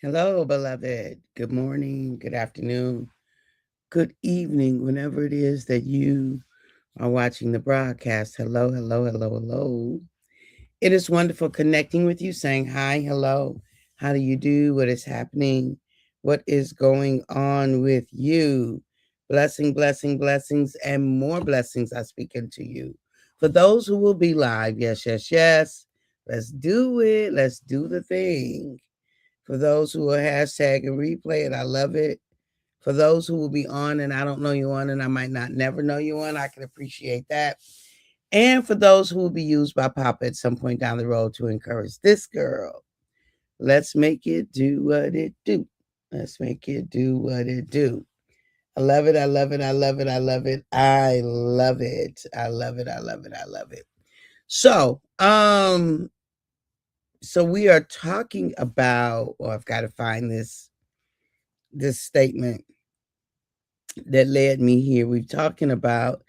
Hello, beloved. Good morning, good afternoon, good evening, whenever it is that you are watching the broadcast. Hello, hello, hello, hello. It is wonderful connecting with you, saying hi, hello. How do you do? What is happening? What is going on with you? Blessing, blessing, blessings, and more blessings I speak into you. For those who will be live, yes, yes, yes. Let's do it. Let's do the thing. For those who will hashtag and replay it, I love it. For those who will be on and I don't know you on and I might not never know you on, I can appreciate that. And for those who will be used by Papa at some point down the road to encourage this girl, let's make it do what it do. Let's make it do what it do. I love it. I love it. I love it. I love it. I love it. I love it. I love it. I love it. So, so we are talking about, or I've got to find this statement that led me here. We're talking about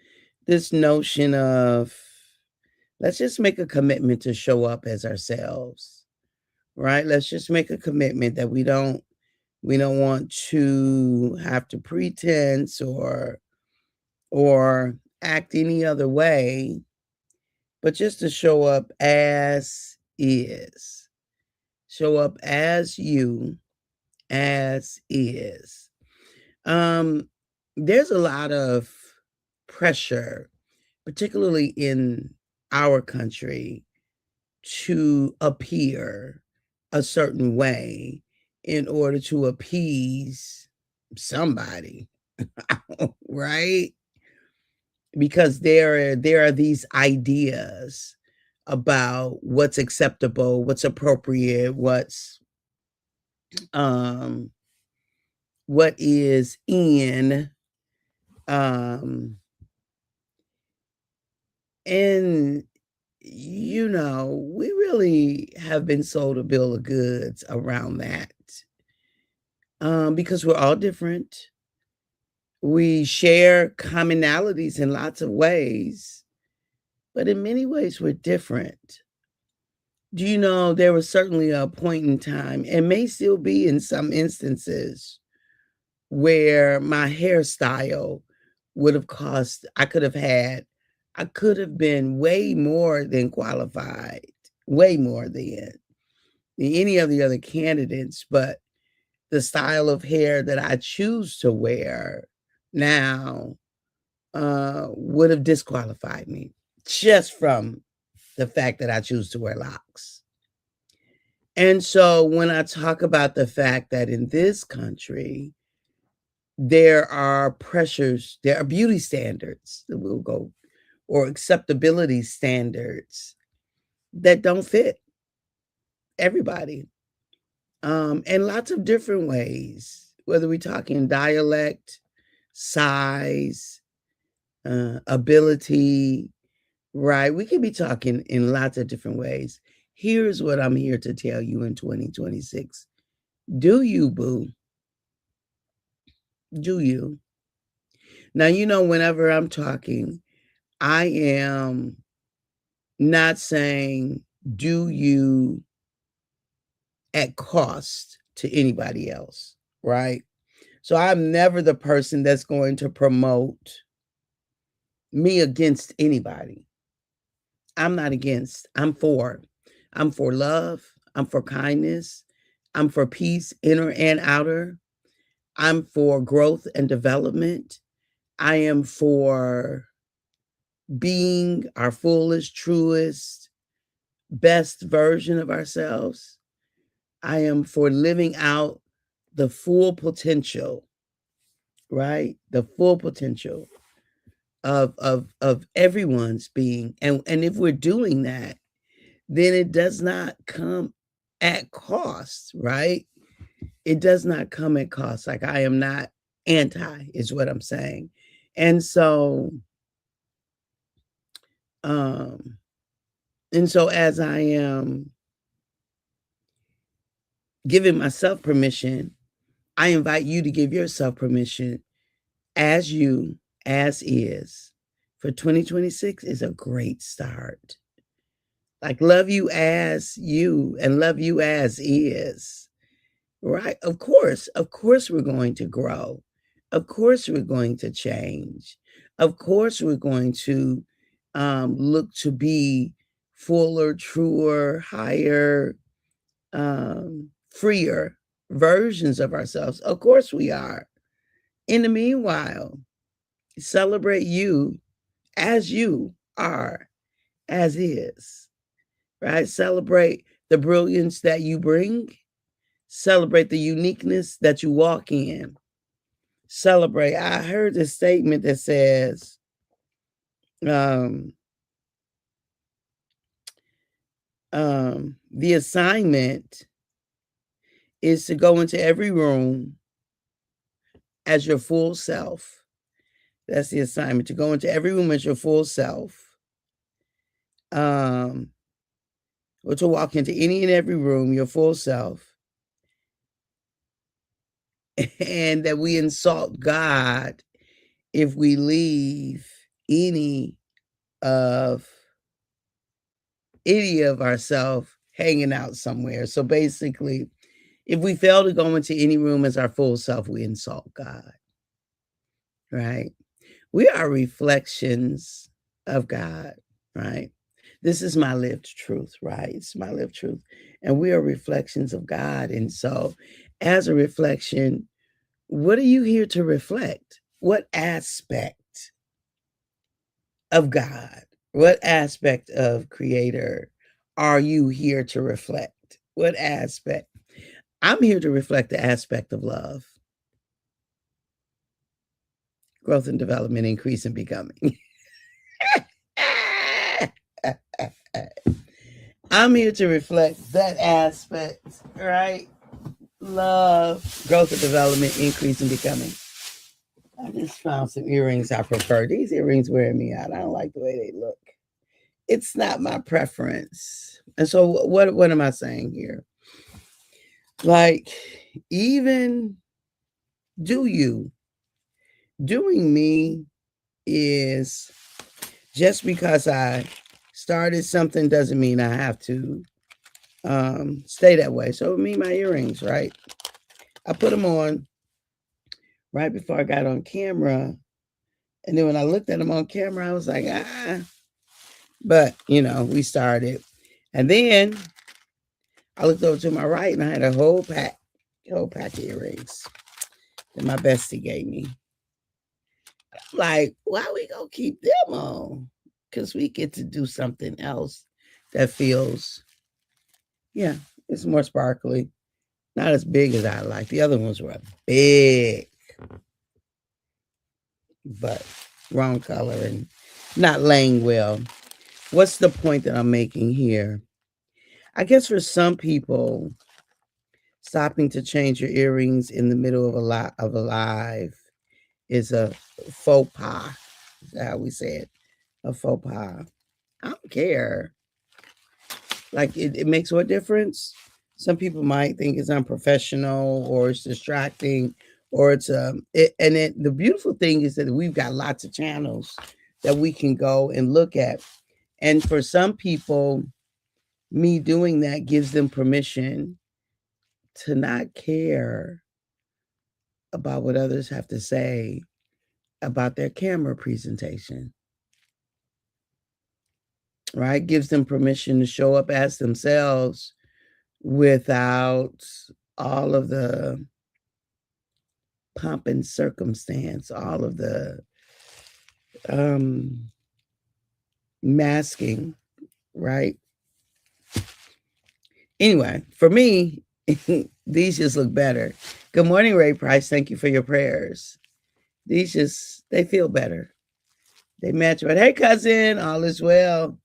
this notion of let's just make a commitment to show up as ourselves, right? Let's just make a commitment that we don't want to have to pretense or act any other way, but just to show up as is. Show up as you, as is. Um, there's a lot of pressure, particularly in our country, to appear a certain way in order to appease somebody, right? Because there are these ideas about what's acceptable, what's appropriate, um what is in um and we really have been sold a bill of goods around that, because we're all different. We share commonalities in lots of ways, but in many ways we're different. Do you know there was certainly a point in time, and may still be in some instances, where my hairstyle would have cost I could have been way more than qualified, way more than any of the other candidates, but the style of hair that I choose to wear now, would have disqualified me just from the fact that I choose to wear locks. And so when I talk about the fact that in this country, there are pressures, there are beauty standards that will go, or acceptability standards that don't fit everybody, in lots of different ways, whether we're talking dialect, size, ability, right? We could be talking in lots of different ways. Here's what I'm here to tell you in 2026. Do you, boo? Do you? Now, whenever I'm talking, I am not saying do you at cost to anybody else, right? So I'm never the person that's going to promote me against anybody. I'm not against, I'm for. I'm for love, I'm for kindness, I'm for peace, inner and outer. I'm for growth and development. I am for being our fullest, truest, best version of ourselves. I am for living out the full potential, right? The full potential of everyone's being. And if we're doing that, then it does not come at cost, right? It does not come at cost. Like, I am not anti, is what I'm saying. And so, um, as I am giving myself permission, I invite you to give yourself permission as you, as is. For 2026 is a great start. Like, love you as you and love you as is. right? Of course we're going to grow. Of course we're going to change. Of course we're going to look to be fuller, truer, higher, freer versions of ourselves. Of course we are. In the meanwhile, celebrate you as you are, as is, right? Celebrate the brilliance that you bring. Celebrate the uniqueness that you walk in. Celebrate. I heard this statement that says, the assignment is to go into every room as your full self. That's the assignment, to go into every room as your full self. Or to walk into any and every room, your full self. And that we insult God if we leave any of ourselves hanging out somewhere. So basically, if we fail to go into any room as our full self, we insult God, right? We are reflections of God, right? This is my lived truth, right? It's my lived truth. And we are reflections of God. And so, as a reflection, what are you here to reflect? What aspect of God, what aspect of Creator are you here to reflect? What aspect? I'm here to reflect the aspect of love, growth and development, increase and becoming. I'm here to reflect that aspect, right? Love, growth and development, increase and becoming. I just found some earrings I prefer. These earrings wear me out. I don't like the way they look. It's not my preference. And so what am I saying here? Like, even doing me is, just because I started something doesn't mean I have to stay that way. So me, my earrings, right? I put them on right before I got on camera. And then when I looked at them on camera, I was like, but we started. And then I looked over to my right and I had a whole pack of earrings that my bestie gave me. Like, why we gonna keep them on? Because we get to do something else that feels, it's more sparkly. Not as big as I like. The other ones were big, but wrong color and not laying well. What's the point that I'm making here? I guess for some people, stopping to change your earrings in the middle of a live is a faux pas. Is that how we say it? A faux pas. I don't care. Like, it makes what difference? Some people might think it's unprofessional or it's distracting or it's the beautiful thing is that we've got lots of channels that we can go and look at. And for some people, me doing that gives them permission to not care about what others have to say about their camera presentation. Right? Gives them permission to show up as themselves without all of the pomp and circumstance, all of the masking, right? Anyway, for me, these just look better. Good morning, Ray Price. Thank you for your prayers. These they feel better. They match. But hey, cousin, all is well.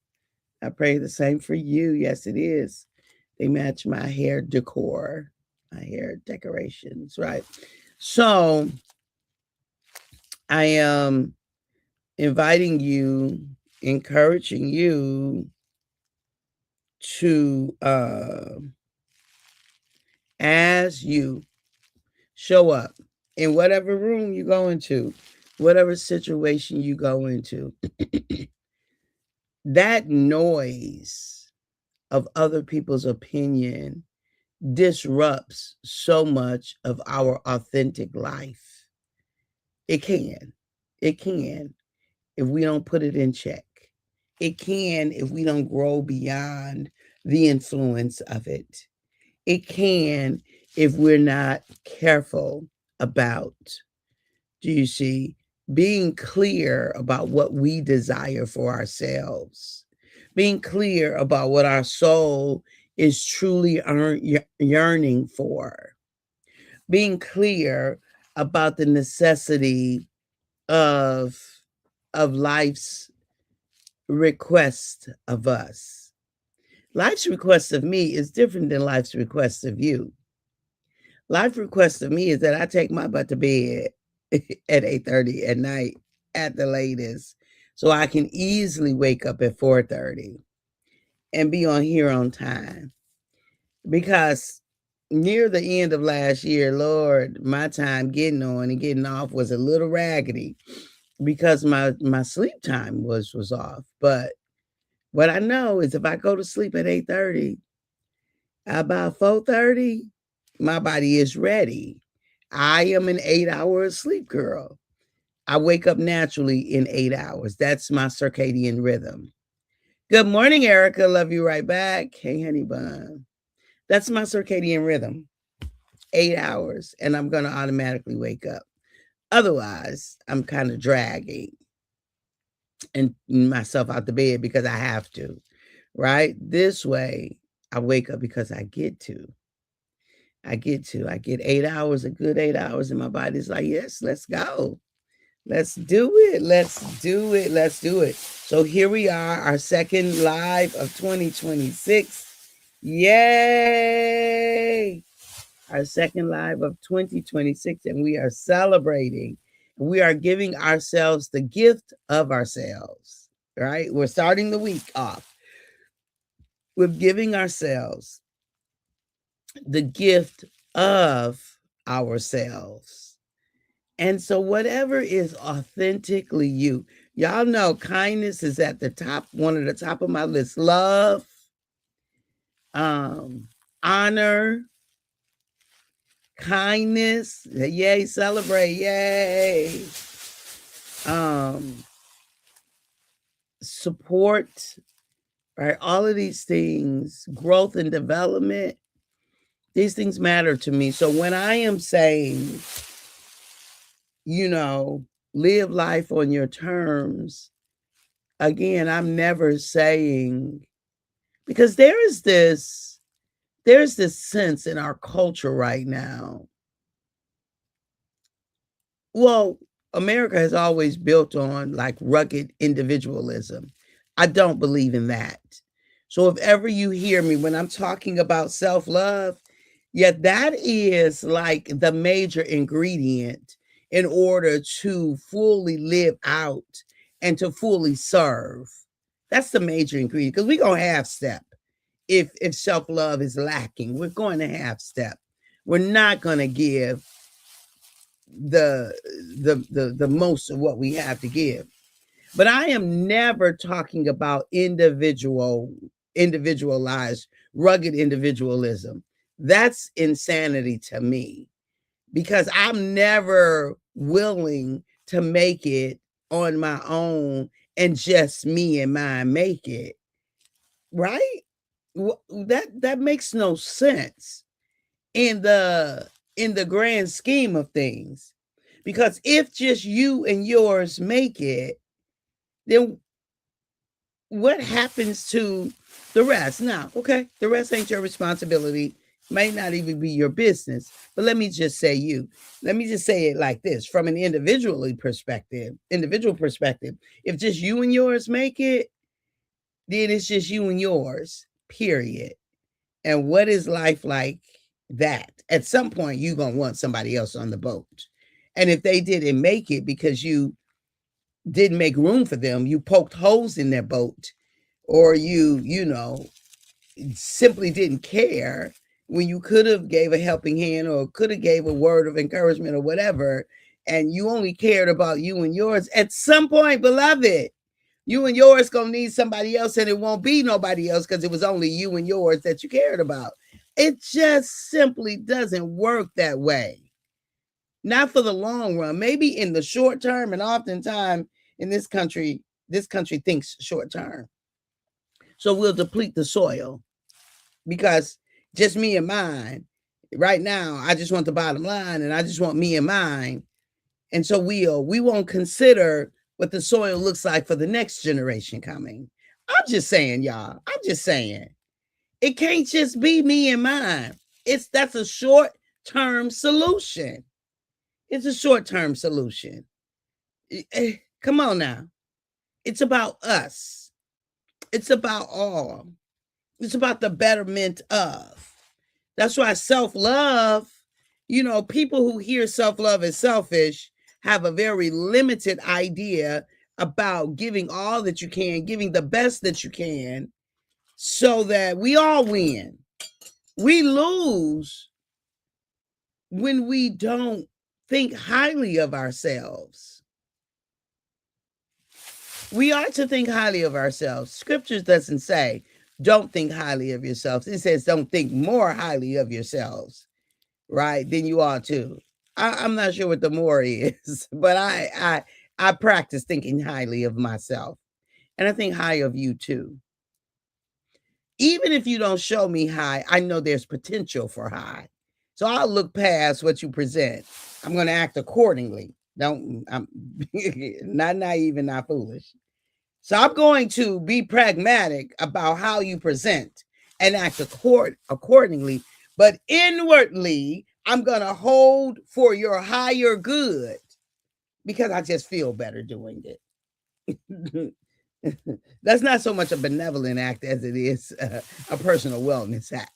I pray the same for you. Yes, it is. They match my hair decor, my hair decorations, right? So I am inviting you, encouraging you to, as you show up in whatever room you go into, whatever situation you go into, that noise of other people's opinion disrupts so much of our authentic life. It can. It can if we don't put it in check. It can if we don't grow beyond the influence of it. It can if we're not careful about, do you see, being clear about what we desire for ourselves, being clear about what our soul is truly yearning for, being clear about the necessity of life's request of us. Life's request of me is different than life's request of you. Life's request of me is that I take my butt to bed at 8:30 at night at the latest, so I can easily wake up at 4:30 and be on here on time. Because near the end of last year, Lord, my time getting on and getting off was a little raggedy because my sleep time was off. But what I know is if I go to sleep at 8:30, about 4:30, my body is ready. I am an 8-hour sleep girl. I wake up naturally in 8 hours. That's my circadian rhythm. Good morning, Erica. Love you right back. Hey, honey bun. That's my circadian rhythm. 8 hours, and I'm going to automatically wake up. Otherwise, I'm kind of dragging and myself out the bed because I have to, right? This way, I wake up because I get to. I get 8 hours, a good 8 hours, and my body's like, yes, let's go. Let's do it. Let's do it. Let's do it. So here we are, our second live of 2026. Yay! Our second live of 2026, and we are celebrating. We are giving ourselves the gift of ourselves, right? We're starting the week off with giving ourselves the gift of ourselves. And so whatever is authentically you, y'all know kindness is at the top, one of the top of my list. Love, honor, kindness, yay, celebrate, yay. Support, right? All of these things, growth and development, these things matter to me. So when I am saying, live life on your terms, again, I'm never saying, because there's this sense in our culture right now. Well, America has always built on like rugged individualism. I don't believe in that. So if ever you hear me when I'm talking about self-love, that is like the major ingredient in order to fully live out and to fully serve. That's the major ingredient, because we're going to half step. If self-love is lacking, we're going to half step. We're not going to give the most of what we have to give. But I am never talking about individualized, rugged individualism. That's insanity to me, because I'm never willing to make it on my own and just me and mine make it. Right? That makes no sense in the grand scheme of things. Because if just you and yours make it, then what happens to the rest? Now, okay, the rest ain't your responsibility, may not even be your business. But let me just say it like this, from an individual perspective, if just you and yours make it, then it's just you and yours, period. And what is life like that? At some point, you're going to want somebody else on the boat. And if they didn't make it because you didn't make room for them, you poked holes in their boat, or you simply didn't care when you could have gave a helping hand or could have gave a word of encouragement or whatever, and you only cared about you and yours, at some point, beloved, you and yours gonna need somebody else, and it won't be nobody else, because it was only you and yours that you cared about. It just simply doesn't work that way. Not for the long run. Maybe in the short term, and oftentimes in this country thinks short term. So we'll deplete the soil because just me and mine. Right now, I just want the bottom line and I just want me and mine. And so we won't consider what the soil looks like for the next generation coming. I'm just saying, y'all. I'm just saying. It can't just be me and mine. That's a short-term solution. It's a short-term solution. Come on now. It's about us. It's about all. It's about the betterment of. That's why self-love, people who hear self-love as selfish have a very limited idea about giving all that you can, giving the best that you can, so that we all win. We lose when we don't think highly of ourselves. We are to think highly of ourselves. Scriptures doesn't say, don't think highly of yourselves. It says, don't think more highly of yourselves, right, than you ought to. I'm not sure what the more is, but I practice thinking highly of myself. And I think high of you too. Even if you don't show me high, I know there's potential for high. So I'll look past what you present. I'm going to act accordingly. I'm not naive and not foolish. So I'm going to be pragmatic about how you present and act accordingly. But inwardly, I'm going to hold for your higher good because I just feel better doing it. That's not so much a benevolent act as it is a personal wellness act.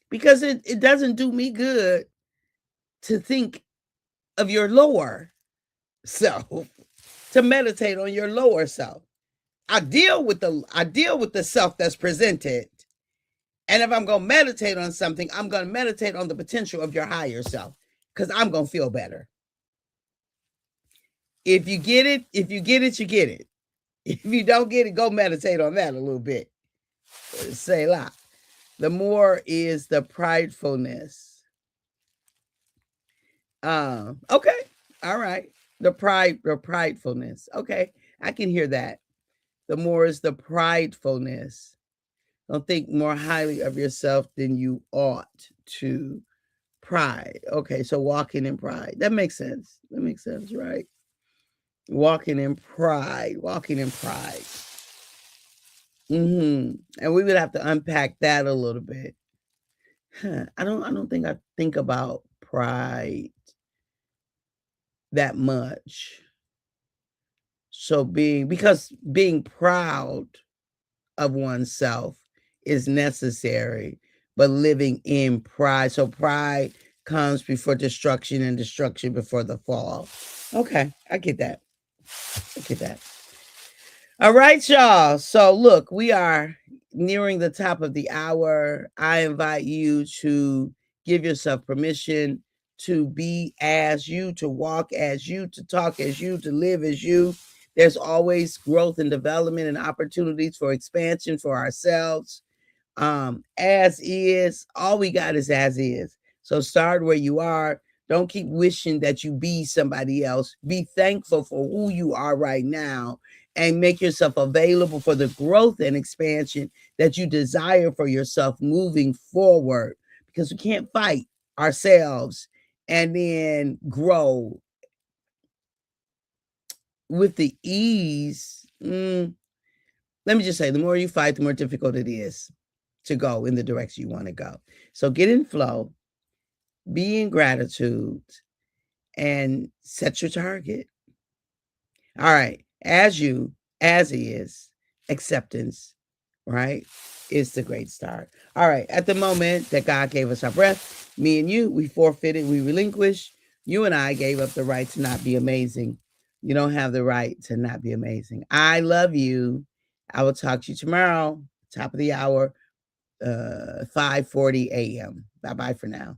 Because it doesn't do me good to think of your lower self, to meditate on your lower self. I deal with the self that's presented. And if I'm going to meditate on something, I'm going to meditate on the potential of your higher self because I'm going to feel better. If you get it, you get it. If you don't get it, go meditate on that a little bit. Say la. The more is the pridefulness. Okay. All right. The pridefulness. Okay. I can hear that. The more is the pridefulness. Don't think more highly of yourself than you ought to. Pride. Okay. So walking in pride. That makes sense. Right? Walking in pride. And we would have to unpack that a little bit. I don't think I think about pride that much. So being proud of oneself is necessary, but living in pride. So pride comes before destruction and destruction before the fall. Okay, I get that. All right, y'all. So look, we are nearing the top of the hour. I invite you to give yourself permission to be as you, to walk as you, to talk as you, to live as you. There's always growth and development and opportunities for expansion for ourselves. As is, all we got is as is. So start where you are. Don't keep wishing that you be somebody else. Be thankful for who you are right now and make yourself available for the growth and expansion that you desire for yourself moving forward, because we can't fight ourselves and then grow with the ease. Let me just say, the more you fight, the more difficult it is to go in the direction you want to go. So get in flow, be in gratitude, and set your target. All right. As is, acceptance, right, is the great start. All right. At the moment that God gave us our breath, me and you, we forfeited, we relinquished. You and I gave up the right to not be amazing. You don't have the right to not be amazing. I love you. I will talk to you tomorrow, top of the hour, 5:40 a.m. Bye-bye for now.